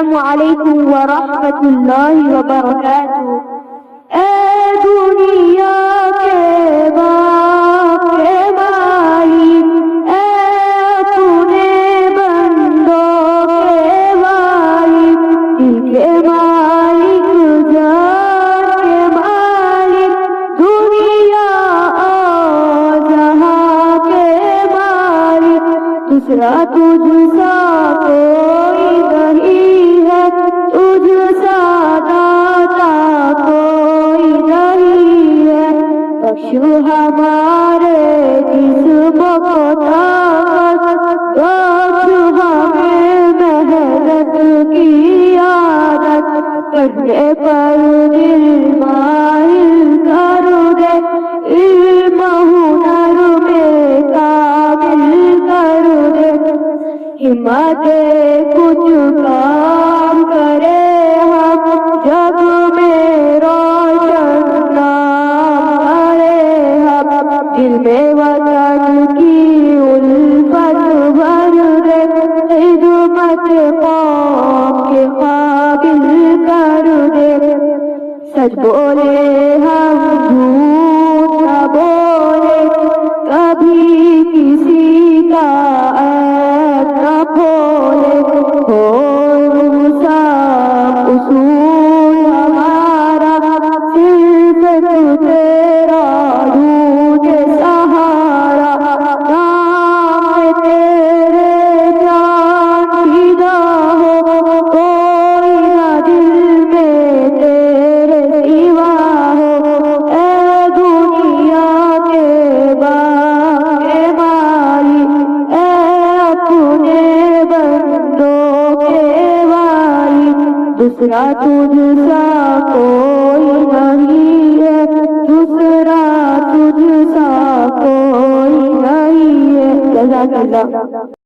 السلام علیکم ورحمۃ اللہ وبرکاتہ۔ اے دنیا کے باپ کے مالک، اے اپنے بندوں کے مالک، دل کے مالک، جان کے مالک، دنیا اور جہاں کے مالک، دوسرا تجھ سا کوئی نہیں ہے، تجھ سا داتا کوئی نہیں ہے۔ بخشو ہمارے جسم کو طاقت، بخشو ہمیں محنت کی عادت، پڑھنے پر دل مائل کر دے، علم ہنر میں کامل کر دے، ہمت کچھ کام کرے ہم، جگ میں روشن نام کرے ہم، دل میں وطن کی الفت بھر دے، خدمت قوم کے قابل کر دے۔ سچ بولے ہم، جھوٹ نہ بولے، کبھی کسی کا عیب نہ کھولے، ہو صاف اصول ہمارا، صرف تیرا ڈھونڈے سہارا، نام تیرے جان فدا ہو، کوئی نہ دل میں تیرے سوا ہو۔ اے دنیا کے باپ کے مالک، اے اپنے بندوں کے مالک، دوسرا تجھ سا کوئی نہیں ہے، دوسرا تجھ سا کوئی نہیں ہے۔ جزاک اللہ۔